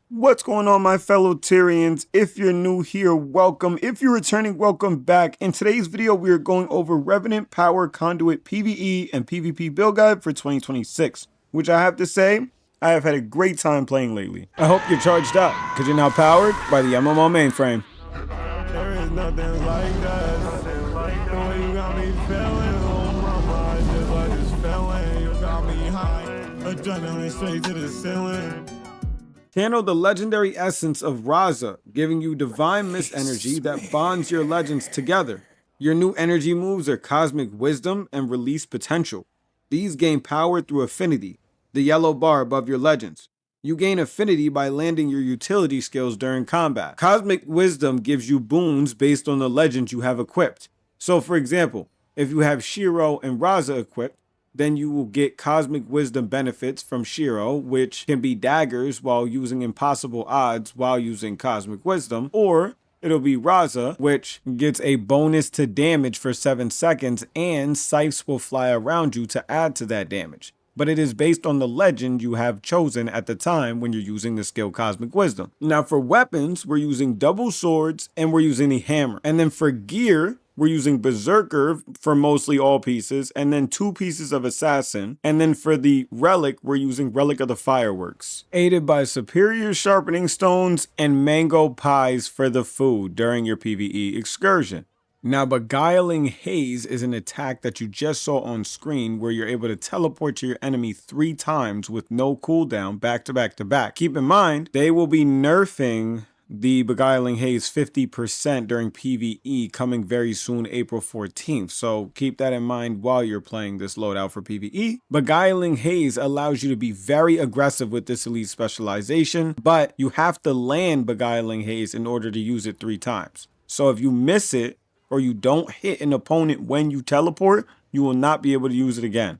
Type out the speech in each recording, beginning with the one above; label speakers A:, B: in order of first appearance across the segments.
A: What's going on, my fellow Tyrians? If you're new here, welcome. If you're returning, welcome back. In today's video, we are going over Revenant Power Conduit PVE and PvP build guide for 2026, which I have to say, I have had a great time playing lately. I hope you're charged up, because you're now powered by the MMO Mainframe.
B: There is nothing like that. The way you got me feeling, oh mama, just like this feeling. You got me high, adrenaline straight to the ceiling.
A: Channel the legendary essence of Raza, giving you divine mist energy that bonds your legends together. Your new energy moves are Cosmic Wisdom and Release Potential. These gain power through affinity, the yellow bar above your legends. You gain affinity by landing your utility skills during combat. Cosmic Wisdom gives you boons based on the legends you have equipped. So for example, if you have Shiro and Raza equipped, then you will get Cosmic Wisdom benefits from Shiro, which can be daggers while using impossible odds while using Cosmic Wisdom, or it'll be Raza, which gets a bonus to damage for 7 seconds, and scythes will fly around you to add to that damage. But it is based on the legend you have chosen at the time when you're using the skill Cosmic Wisdom. Now for weapons, we're using double swords and we're using the hammer. And then for gear, we're using Berserker for mostly all pieces, and then 2 pieces of Assassin. And then for the Relic, we're using Relic of the Fireworks, aided by superior sharpening stones and mango pies for the food during your PvE excursion. Now, Beguiling Haze is an attack that you just saw on screen where you're able to teleport to your enemy 3 times with no cooldown back to back to back. Keep in mind, they will be nerfing the Beguiling Haze 50% during PvE coming very soon, April 14th. So keep that in mind while you're playing this loadout for PvE. Beguiling Haze allows you to be very aggressive with this elite specialization, but you have to land Beguiling Haze in order to use it 3 times. So if you miss it, or you don't hit an opponent when you teleport, you will not be able to use it again.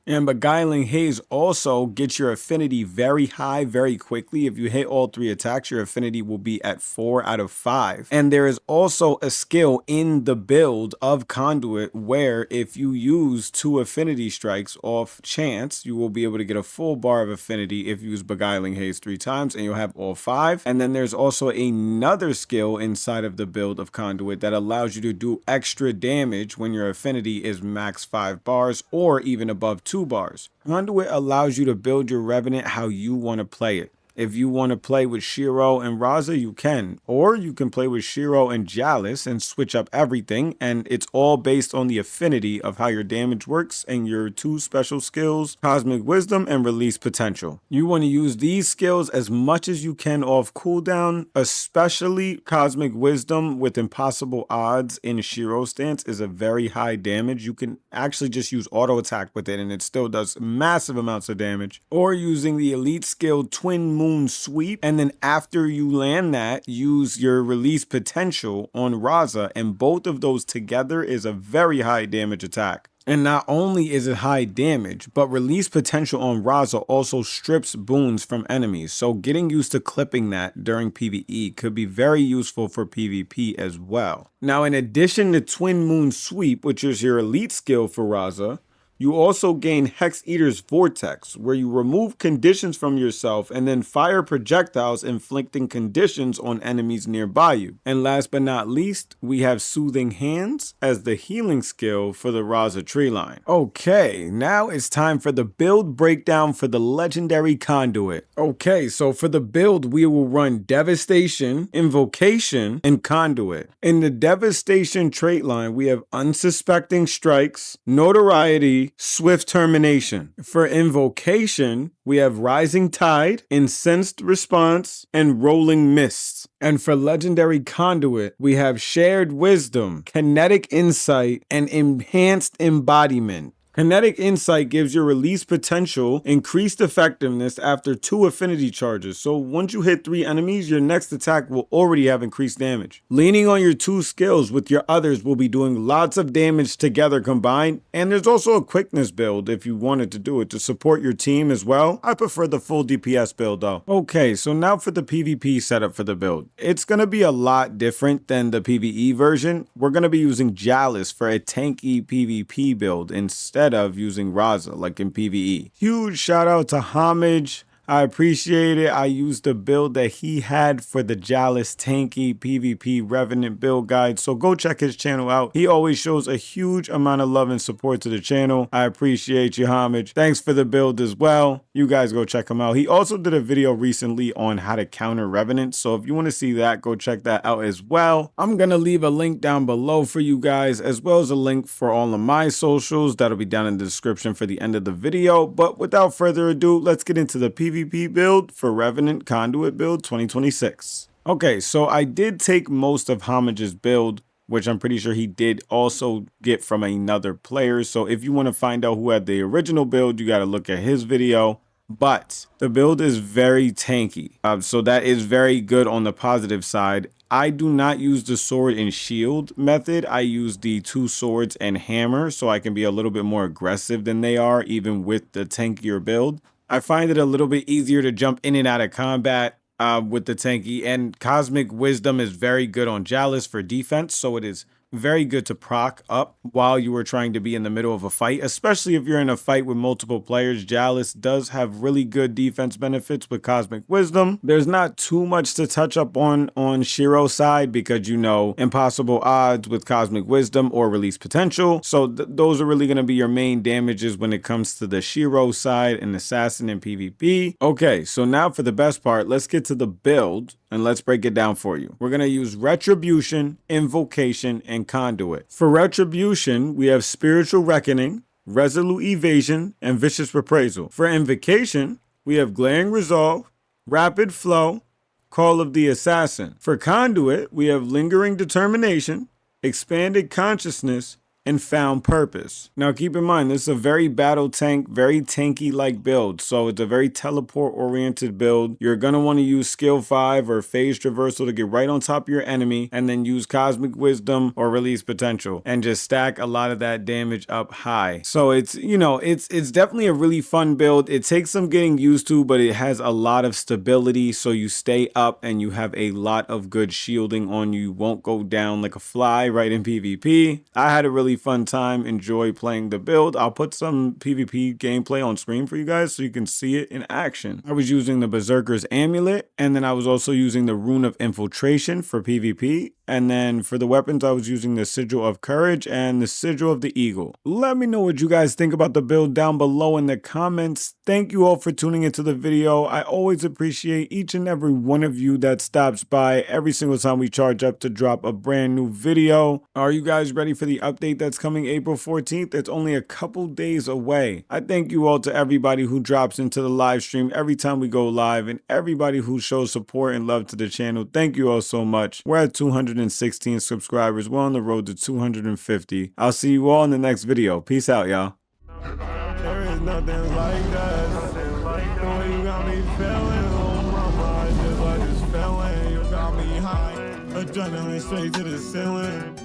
A: And Beguiling Haze also gets your affinity very high very quickly. If you hit all 3 attacks, your affinity will be at 4 out of 5. And there is also a skill in the build of Conduit where if you use 2 affinity strikes off chance, you will be able to get a full bar of affinity if you use Beguiling Haze 3 times and you'll have all 5. And then there's also another skill inside of the build of Conduit that allows you to do extra damage when your affinity is max 5 bars or even above 2 bars. Conduit allows you to build your Revenant how you want to play it. If you want to play with Shiro and Raza, you can. Or you can play with Shiro and Jalis and switch up everything. And it's all based on the affinity of how your damage works and your 2 special skills, Cosmic Wisdom and Release Potential. You want to use these skills as much as you can off cooldown, especially Cosmic Wisdom with impossible odds in Shiro stance is a very high damage. You can actually just use auto attack with it and it still does massive amounts of damage. Or using the elite skill Twin Moon Sweep, and then after you land that, use your Release Potential on Raza, and both of those together is a very high damage attack. And not only is it high damage, but Release Potential on Raza also strips boons from enemies, so getting used to clipping that during PvE could be very useful for PvP as well. Now, in addition to Twin Moon Sweep, which is your elite skill for Raza, you also gain Hex Eater's Vortex, where you remove conditions from yourself and then fire projectiles inflicting conditions on enemies nearby you. And last but not least, we have Soothing Hands as the healing skill for the Raza tree line. Okay, now it's time for the build breakdown for the legendary Conduit. Okay, so for the build, we will run Devastation, Invocation, and Conduit. In the Devastation trait line, we have Unsuspecting Strikes, Notoriety, Swift Termination. For Invocation, we have Rising Tide, Incensed Response, and Rolling Mists. And for Legendary Conduit, we have Shared Wisdom, Kinetic Insight, and Enhanced Embodiment. Kinetic Insight gives your Release Potential increased effectiveness after 2 affinity charges, so once you hit 3 enemies, your next attack will already have increased damage. Leaning on your 2 skills with your others will be doing lots of damage together combined, and there's also a quickness build if you wanted to do it to support your team as well. I prefer the full DPS build though. Okay, so now for the PvP setup for the build. It's going to be a lot different than the PvE version. We're going to be using Jalis for a tanky PvP build instead of using Raza like in PvE. Huge shout out to Homage, I appreciate it. I used the build that he had for the Jalis Tanky PvP Revenant build guide. So go check his channel out. He always shows a huge amount of love and support to the channel. I appreciate you, Homage. Thanks for the build as well. You guys go check him out. He also did a video recently on how to counter Revenant. So if you want to see that, go check that out as well. I'm going to leave a link down below for you guys, as well as a link for all of my socials. That'll be down in the description for the end of the video. But without further ado, let's get into the PvP build for Revenant Conduit build 2026. Okay, so I did take most of Homage's build, which I'm pretty sure he did also get from another player. So if you want to find out who had the original build, you got to look at his video. But the build is very tanky. So that is very good on the positive side. I do not use the sword and shield method. I use the 2 swords and hammer so I can be a little bit more aggressive than they are, even with the tankier build. I find it a little bit easier to jump in and out of combat with the tanky, and Cosmic Wisdom is very good on Jalis for defense, so it is very good to proc up while you are trying to be in the middle of a fight, especially if you're in a fight with multiple players. Jalis does have really good defense benefits with Cosmic Wisdom. There's not too much to touch up on Shiro's side because, you know, impossible odds with Cosmic Wisdom or release potential. So those are really going to be your main damages when it comes to the Shiro side and Assassin and PvP. Okay, so now for the best part, let's get to the build and let's break it down for you. We're going to use Retribution, Invocation, and Conduit. For Retribution, we have Spiritual Reckoning, Resolute Evasion, and Vicious Reprisal. For Invocation, we have Glaring Resolve, Rapid Flow, Call of the Assassin. For Conduit, we have Lingering Determination, Expanded Consciousness, and Found Purpose. Now keep in mind, this is a very battle tank, very tanky like build. So it's a very teleport oriented build. You're going to want to use skill 5 or phase traversal to get right on top of your enemy, and then use Cosmic Wisdom or release potential and just stack a lot of that damage up high. So it's, you know, it's definitely a really fun build. It takes some getting used to, but it has a lot of stability. So you stay up and you have a lot of good shielding on you. You won't go down like a fly right in PvP. I had a really fun time, enjoy playing the build. I'll put some PvP gameplay on screen for you guys so you can see it in action. I was using the Berserker's Amulet, and then I was also using the Rune of Infiltration for PvP. And then for the weapons, I was using the Sigil of Courage and the Sigil of the Eagle. Let me know what you guys think about the build down below in the comments. Thank you all for tuning into the video. I always appreciate each and every one of you that stops by every single time we charge up to drop a brand new video. Are you guys ready for the update that's coming April 14th? It's only a couple days away. I thank you all to everybody who drops into the live stream every time we go live, and everybody who shows support and love to the channel. Thank you all so much. We're at 216 subscribers. We're on the road to 250. I'll see you all in the next video. Peace out, y'all.
B: There is nothing like that. The way you got me feeling, oh mama, I just like this feeling. You got me high, adrenaline straight to the ceiling.